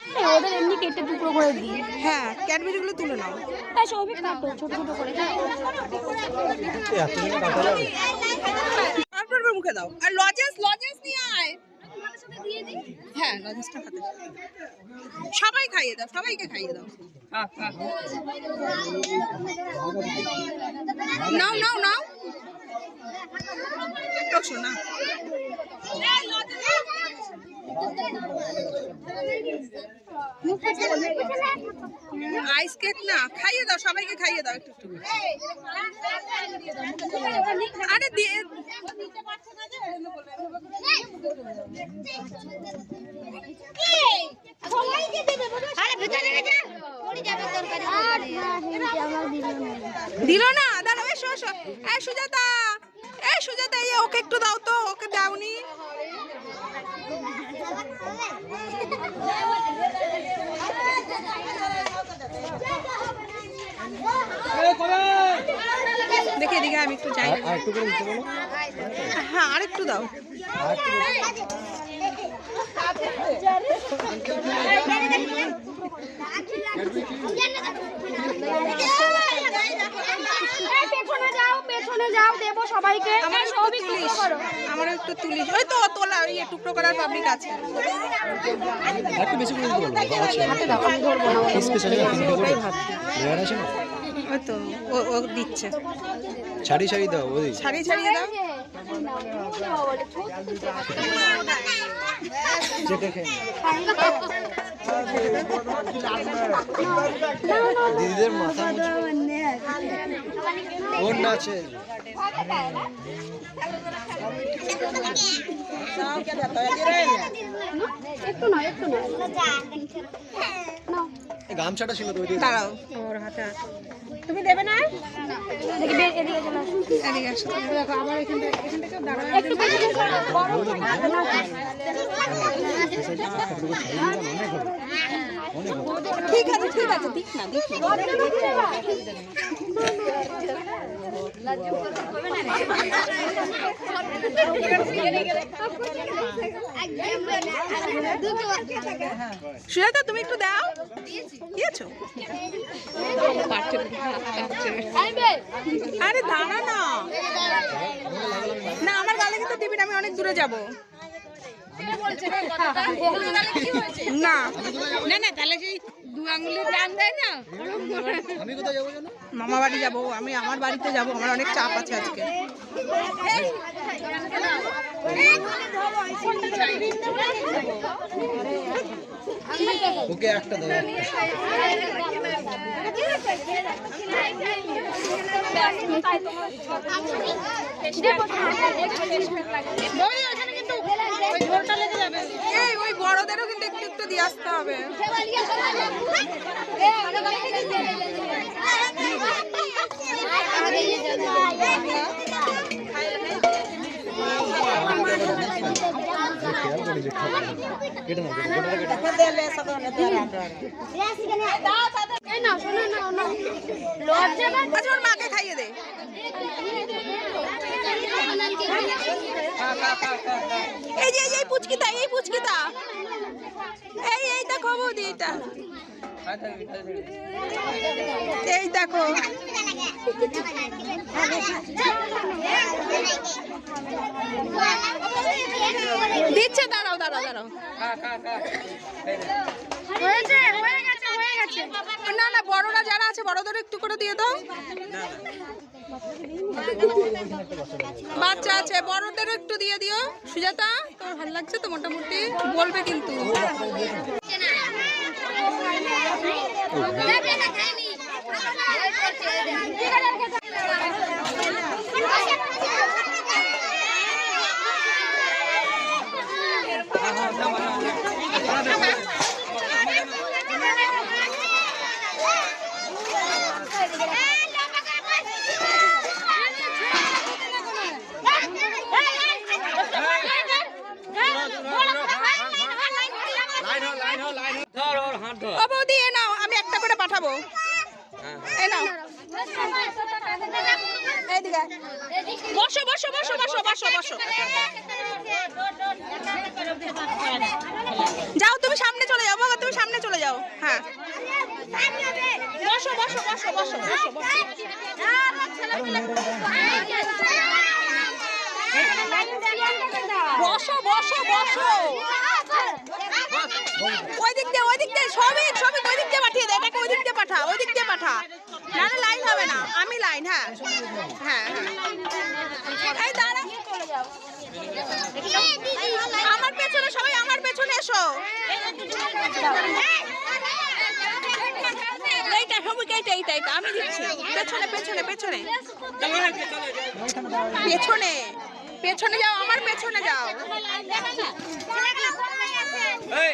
ওদের এমনি কেটে টুকরো করে দিই। হ্যাঁ, ক্যাডবেরিগুলো তুলে নাও। তাই সবই কাটো ছোট ছোট করে। তারপর মুখে দাও। আর লজেন্স নিয়ে আয়। হ্যাঁ, লজেন্সটা হাতে। সবাই খাইয়ে দাও, সবাইকে খাইয়ে দাও। নাও নাও নাও। শোনা আইস কেক না, খাইয়ে দাও, সবাইকে খাইয়ে দাও একটু একটু। আরে দিয়ে দিল না। দাঁড়াও, এসো এসো। এই সুজাতা, ওকে একটু দাও তো, ওকে দাওনি। দেখে এদিকে আমি একটু যাই। হ্যাঁ, আর একটু দাও। পেছনে যাও, দেবো সবাইকে। আমার একটু তুলিস। ওই তো তোলা, ওই টুকরো করার পাবলিক আছে। একটু বেশি করে দিতে বলবো। ওই তো ও দিচ্ছে। ছাড়িয়ে দাও, ওই ছাড়িয়ে দাও। দিদিদের মাথা ওর না আছে। গামছাটা ছিল তো, দাঁড়াও, ওর হাতে আছে। তুমি দেবে না? ঠিক আছে দিক না। সুজাতা, তুমি একটু দাও। দিয়েছো? আরে দাঁড়া না, আমার গালে কিন্তু দিবি না, আমি অনেক দূরে যাবো। না তাহলে সেই 2 আঙ্গুলের টান দেয় না। আমি কোথায় যাবো জানো? মামা বাড়ি যাবো, আমি আমার বাড়িতে যাবো, আমার অনেক চাপ আছে আজকে। ওকে একটা দাও। ওই বড়দেরও কিন্তু একটু একটু দিয়ে আসতে হবে। আচ্ছা, ওর মাকে খাইয়ে দে। এই পুচকিটা, এই দেখো বৌদি, এই দেখো। দিচ্ছে, দাঁড়াও। না বড়রা যারা আছে, বড়দের একটু করে দিয়ে দাও। বাচ্চা আছে, বড়দের একটু দিয়ে দিও। সুজাতা, তোমার ভালো লাগছে তো? মোটামুটি বলবে কিন্তু। বৌদি, এ নাও, আমি একটা করে পাঠাবো। এ নাও। বসো। যাও তুমি সামনে চলে যাও বাবা, তুমি সামনে চলে যাও। হ্যাঁ বসো বসো বসো বসো বসো বসো বসো বসো। ওই দিক দিয়ে সবই ওই দিক দিয়ে পাঠিয়ে দে, এটাকে ওই দিক দিয়ে পাঠা, ওই দিক দিয়ে পাঠা, নাহলে লাইন হবে না। আমি লাইন, হ্যাঁ হ্যাঁ হ্যাঁ। এই দাঁড়া, আমার পেছনে সবাই, আমার পেছনে এসো। এইটা সবুজ, এইটা আমি দিচ্ছি। পেছনে পেছনে পেছনে পেছনে পেছনে যাও, আমার পেছনে যাও। এই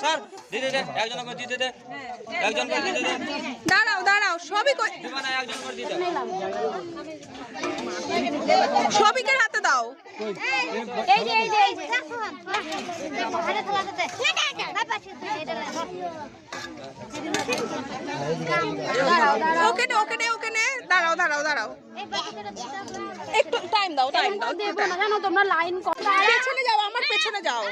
স্যার দিতে দে, একজন করে দিতে দে, একজন করে দিতে দে। দাঁড়াও দাঁড়াও, সবই দিবা না, একজন করে দিতে। সবিকের হাতে দাও। এই যে ওকে নে ওকে নে ওকে নে, দাঁড়াও দাঁড়াও দাঁড়াও, একটু টাইম দাও টাইম দাও। দেবো না জানো তোমরা, লাইন পেছনে যাও, আমার পেছনে যাও।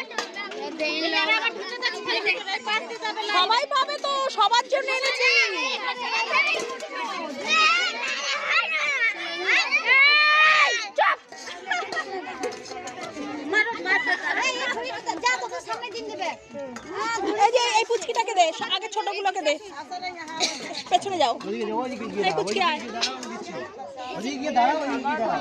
সবাই পাবে তো, সবার জন্য এনেছি। এই যে এই পুচকিটাকে দে, আগে ছোটগুলোকে দে। পেছনে যাও, এই পুচকি আয়। ওদিকে গিয়ে দাঁড়াও, ওদিকে গিয়ে দাঁড়াও।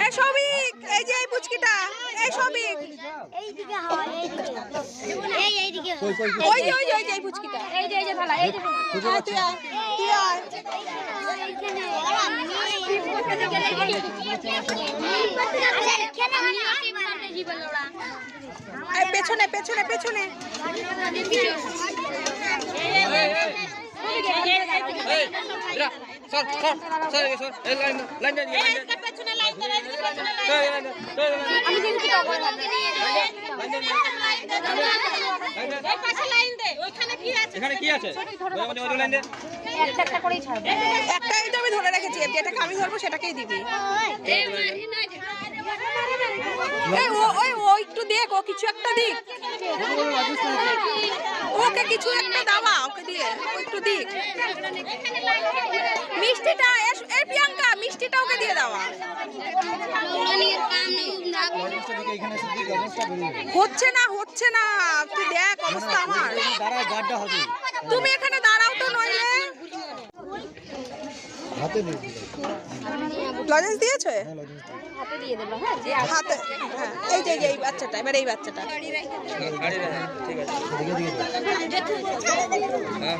এই সবিক, এই যে এই পুচকিটা, এই সবিক, ওই যে ওই যে ওই যে এই পুচকিটা, এই যে থালা, এই যে আয় তুই আয়, তুই আয়। এই পেছনে পেছনে পেছনে। এখানে কি আছে? একটা করেই ছাড়বে। একটাই তো আমি ধরে রেখেছি, যেটাকে আমি ধরবো সেটাকেই দিবি। এই ও একটু দেখ, ও কিছু একটা দিক, ওকে কিছু একটা দাও, ওকে দিয়ে ও একটু দিক। মিষ্টিটা এই প্রিয়াঙ্কা, মিষ্টিটা ওকে দিয়ে দাও। হচ্ছে না হচ্ছে না, তুই দেখ অবস্থা আমার। দাঁড়াও, গাড্ডা হবে। তুমি এখানে দাঁড়াও তো, নইলে হাতে দিয়ে দিও। লজেন্স দিয়েছে হাতে দিয়ে দেবো। হ্যাঁ হাতে, হ্যাঁ এই যে এই বাচ্চাটা, এবার এই বাচ্চাটা। ঠিক আছে, ওদিকে দিয়ে দাও। হ্যাঁ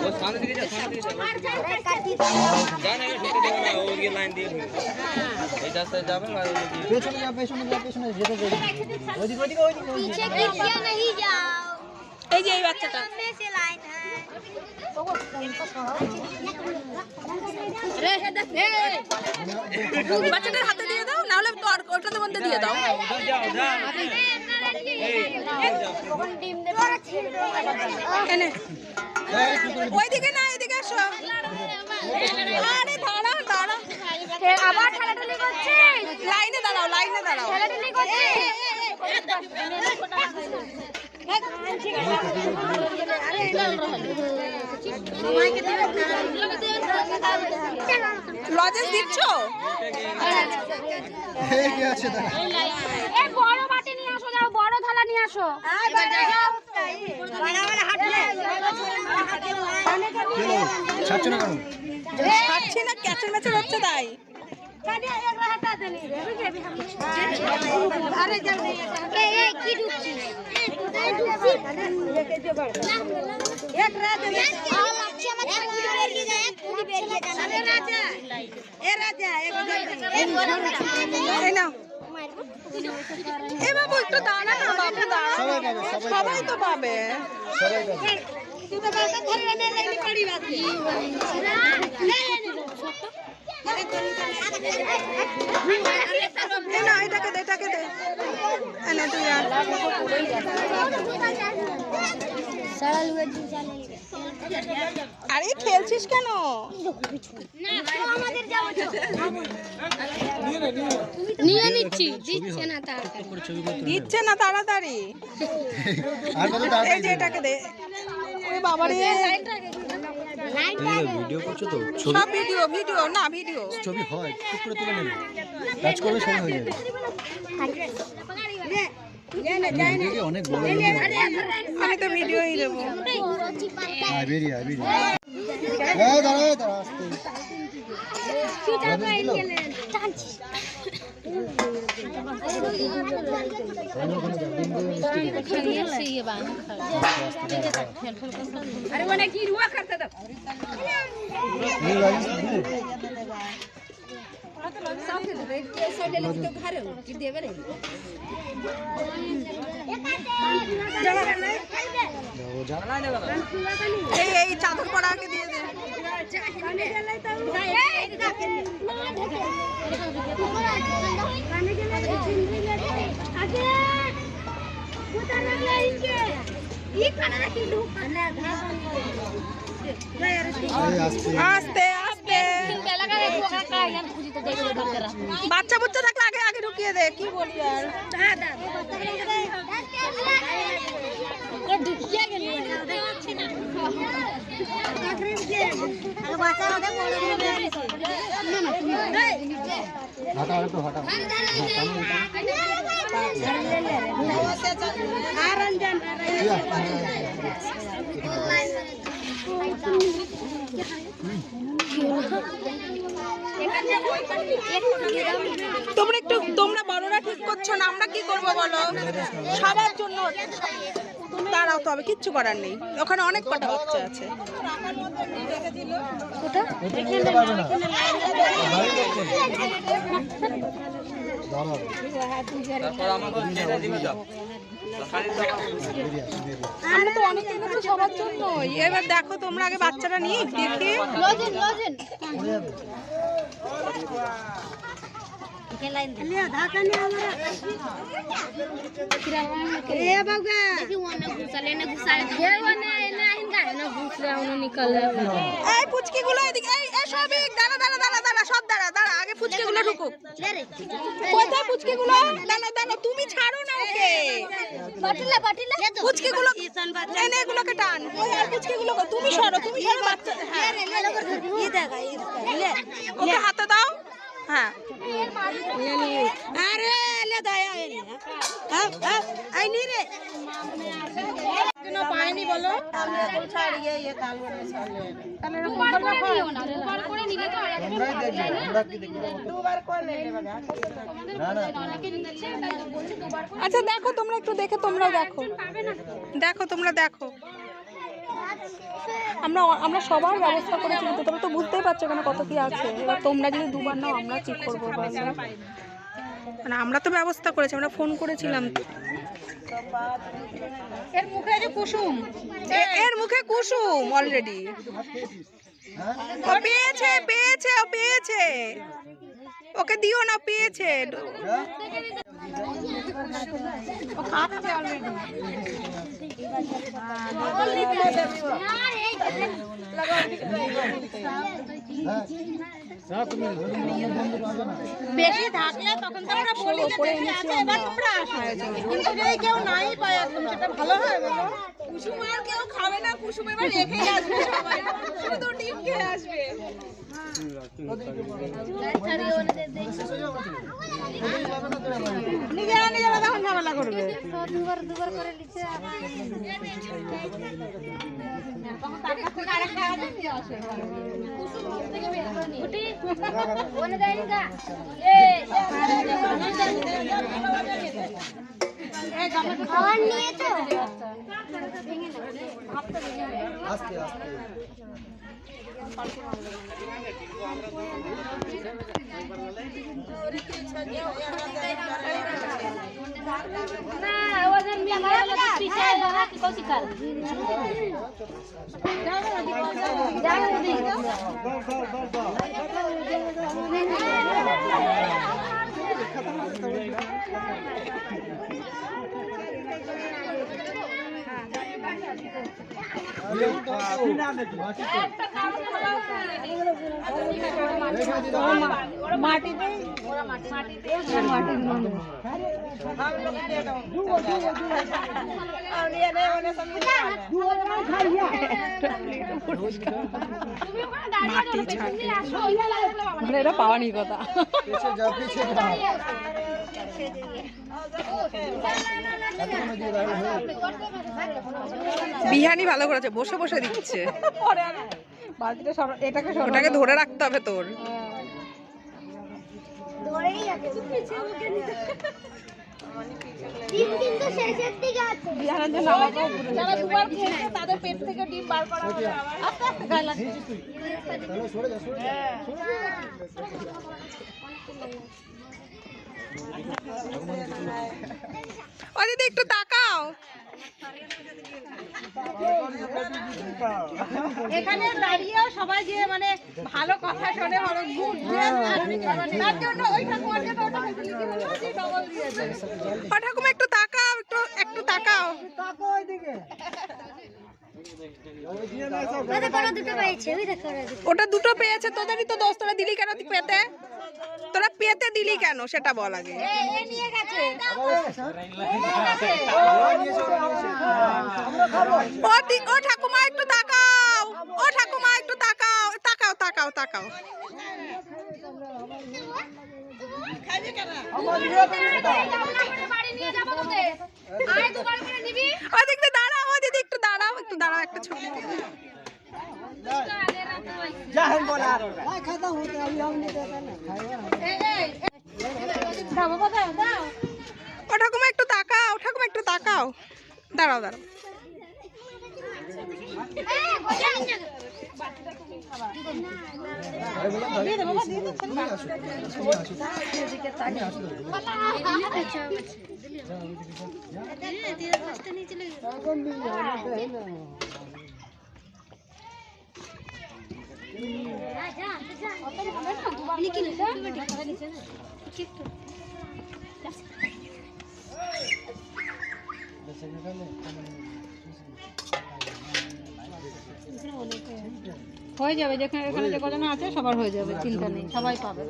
ও সামনে দিকে যা, সামনে দিকে যা না, ঢুকে দেবো না, ও গিয়ে লাইন দিয়ে ঢুকে এই রাস্তায় যাবে না। পেছনে যা, পেছনে যা, পেছনে যেতে দে। ওদিকে ওদিকে ওদিকে ওদিকে। এই যে এই বাচ্চাটা। বাচ্চাটার হাতে দিয়ে দাও, নাহলে তো আর ওটার মধ্যে দিয়ে দাও। উধর যাও, যা এনে ওইদিকে না, এদিকে আসো। আরে দাঁড়া দাঁড়া, আবার ঠেলাঠেলি করছে, লাইনে দাঁড়াও, লাইনে দাঁড়াও। ঠেলাঠেলি করছে। লজেন্স দিচ্ছ? এই কি আছে দাঁড়া। এই বড় বাটি নিয়ে আসো, যাও বড় থালা নিয়ে আসো। চলো, ছাড়ছো না কেন? ছাড়ছি না, ক্যাচের ম্যাচের হচ্ছে তাই। এই নাও। এ বাবু একটু দাঁড়া না, বাবু দাঁড়া। সবাই পাবে, সবাই তো পাবে। সবাই পাবে। না এটাকে দে এটাকে দে এনে তুই আর আরে খেলছিস কেন? নিয়ে নিচ্ছি, দিচ্ছে না তাড়াতাড়ি। দিচ্ছে না তাড়াতাড়ি। এই যে এটাকে দে। ওরে বাবা রে, ভিডিও করছো তো? সব ভিডিও ভিডিও না ভিডিও ছবি হয় ঠিক করে তুলে নেবে, কাজ করলে সব হয়ে যাবে। অনেক বড় আমি তো ভিডিওই দেবো। বেরিয়ে দাঁড়া দাঁড়া আসতে अरे वो की रुआ करता था এই চাদর পরাকে দিয়ে দে। আস্তে আস্তে বাচ্চা বুচ্চা থাকলে আগে আগে ঢুকিয়ে দে। কি বলি আর তোমরা বড়রা ঠিক করছো না, আমরা কি করবো বলো? সবার জন্য দাঁড়াও, তো হবে কিচ্ছু করার নেই। ওখানে অনেক কটা বাচ্চা আছে। আমরা তো অনেকের কাছে সবার জন্য। এবার দেখো তোমরা আগে বাচ্চাটা নিয়ে দেখে পুচকিগুলো এদিকে দাঁড়া দাঁড়া দাঁড়া দাঁড়া সব দাঁড়া দাঁড়া আগে পুচকিগুলো ঢুকুক। কোথায় পুচকিগুলো? দাঁড়া দাঁড়া তুমি ছাড়ো না ওকে। পুচকিগুলো এনে এগুলোকে টান। আর পুচকিগুলো তুমি সরো বাচ্চা। হ্যাঁ ওকে হাতে দাও। হ্যাঁ আরে লে দায়া আই নি রে পায়নি বলো। আচ্ছা দেখো তোমরা একটু দেখে তোমরা দেখো তোমরা দেখো। আমরা সবার ব্যবস্থা করেছি, কিন্তু তোমরা তো বুঝতেই পারছো এখানে কত কি আছে। এবার তোমরা যদি দুবার নাও আমরা কি করবো? মানে আমরা তো ব্যবস্থা করেছি, আমরা ফোন করেছিলাম। এর মুখে যে কুসুম, এর মুখে কুসুম অলরেডি। ও পেয়েছে পেয়েছে ও পেয়েছে, ওকে দিও না, পেয়েছে। বেশি থাকলে তখন তো আমরা বলি যে বেশি আছে, এবার তোমরা আসো। কিন্তু যদি কেউ নাই পায় একদম, সেটা ভালো হয় বলো? কুসুম আর কেউ খাবে না, কুসুম এবার রেখেই আসবে, সবাই শুধু ডিম খেয়ে আসবে। নিজেরা নিজেরা তখন ঝামেলা করবে। খাবার নিয়ে তো আস্তে আস্তে ना এটা পাওয়ানি কথা। বিহানি ভালো করেছে, বসে বসে দিচ্ছে। ওটাকে ধরে রাখতে হবে তোর। যারা দুবার খেয়েছে তাদের পেট থেকে ডিম বার করা হবে আবার। আস্তে আস্তে গায়ে লাগছে। ও দিদি একটু তাকাও। এখানে দাঁড়িয়েও সবাই যে মানে ভালো কথা শোনে, ভালো গুড তার জন্য ওই ঠাকুমার জন্য ওটা ফেসিলিটি হলো যে ডবল দিয়েছে। ও ঠাকুমা একটু তাকাও, একটু তাকাও। ওটা দুটো পেয়েছে, তোদেরই তো দোষ। তোরা দিলি কেন পেতে? তোরা পেতে দিলি কেন সেটা বল আগে। নিয়ে গেছে ও ঠাকুমা একটু তাকাও, ও ঠাকুমা একটু তাকাও, তাকাও তাকাও তাকাও। ওদিক দিয়ে দাঁড়াও, ও দিদি একটু দাঁড়াও, একটু দাঁড়াও, একটা ছবি। ও ঠাকুমা একটু তাকাও, ঠাকুমা একটু তাকাও। দাঁড়াও দাঁড়াও। হয়ে যাবে, যেখানে এখানে যে কজন আছে সবার হয়ে যাবে, চিন্তা নেই, সবাই পাবে।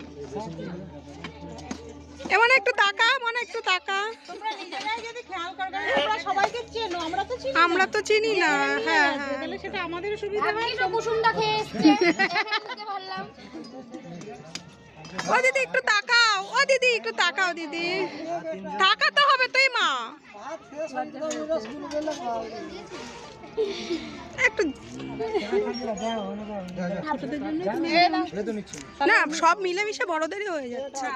এমন একটু তাকা, মনে একটু তাকা। তোমরা নিজেরাই যদি খেয়াল করবে, তোমরা সবাইকে চেনো, আমরা তো চিনি। আমরা তো চিনি না। হ্যাঁ হ্যাঁ, তাহলে সেটা আমাদেরও সুবিধা হয়। কুসুমটা খেয়ে এসছে, ভাবলাম ও দিদি একটু তাকাও, ও দিদি একটু তাকাও, দিদি তাকাতে হবে তুই মা একটু। না সব মিলেমিশে বড়দেরই হয়ে যাচ্ছে।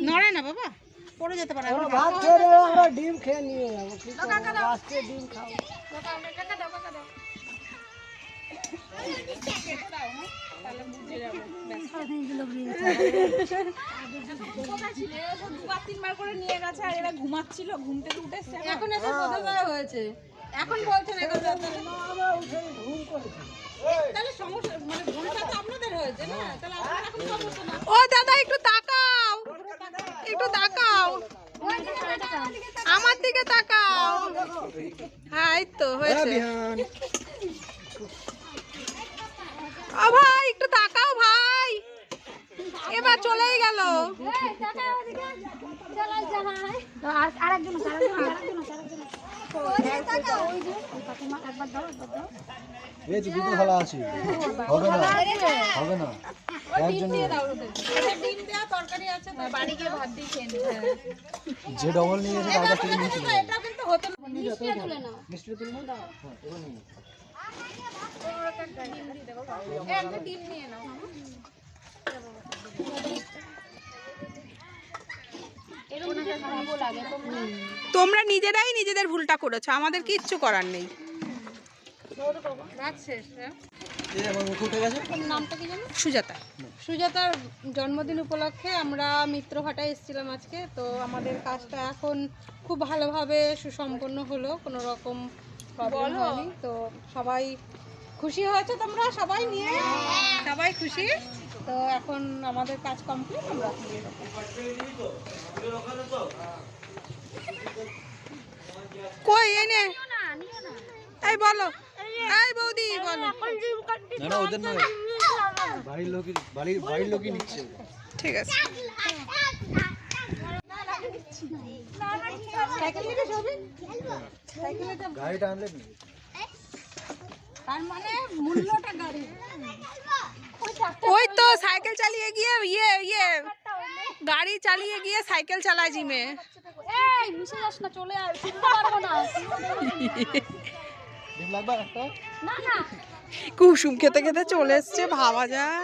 নড়ায় না বাবা, পড়ে যেতে পারে। ডিম খেয়ে নিয়ে যাবো, ডিম খাও। তিনবার করে নিয়ে গেছে আর এরা ঘুমাচ্ছিল, ঘুম থেকে উঠেছে, এখন এসে বোধোদয় হয়েছে। এখন বলছেন তাহলে সমস্যা, মানে ঘুমটা তো আপনাদের হয়েছে না, তাহলে আপনারা এখন সমস্যা না। ও দাদা একটু তাকাও, একটু তাকাও, আমার দিকে তাকাও। হ্যাঁ এই তো হয়েছে। ও ভাই একটু তাকাও ভাই, এবার চলেই গেল। এই যে দুটো থালা আছে, হবে না হবে না, একজন ডিম দেওয়া তরকারি আছে, তো বাড়ি গিয়ে ভাত দিয়ে খেয়ে নিতে হবে। যে ডবল নিয়ে এসে তার কাছ থেকে নিয়েছিল। এটা কিন্তু হতো না। মিষ্টি তুলবো না, এবার নিয়ে একটা ডিম নিয়ে নাও। তোমরা নিজেরাই নিজেদের ভুলটা করেছো, আমাদের কিচ্ছু করার নেই। ভাত শেষ। এই আমার মুখ উঠে গেছে। নামটা কি জানো? সুজাতা। সুজাতার জন্মদিন উপলক্ষে আমরা মিত্রহাটায় এসেছিলাম আজকে। তো আমাদের কাজটা এখন খুব ভালোভাবে সুসম্পন্ন হলো, কোনো রকম প্রবলেম হয়নি। তো সবাই খুশি হয়েছে, তোমরা সবাই নিয়ে সবাই খুশি। তো এখন আমাদের কাজ কমপ্লিট, আমরা দিয়ে দেবো। কই এনে এই বলো, এই বৌদি বলো। না না ওদের নয়, বাড়ির লোকই নিচ্ছে। ঠিক আছে। গাড়িটা আনলে কি? তার মানে মূল্যটা গাড়ি। ওই তো সাইকেল চালিয়ে গিয়ে গাড়ি চালিয়ে গিয়ে সাইকেল চালায় জিমে। এই মিশে যাস না, চলে আয়, শুনতে পারবো না। ডিম লাগবে একটা? না না কুসুম খেতে খেতে চলে এসছে, ভাবা যায়।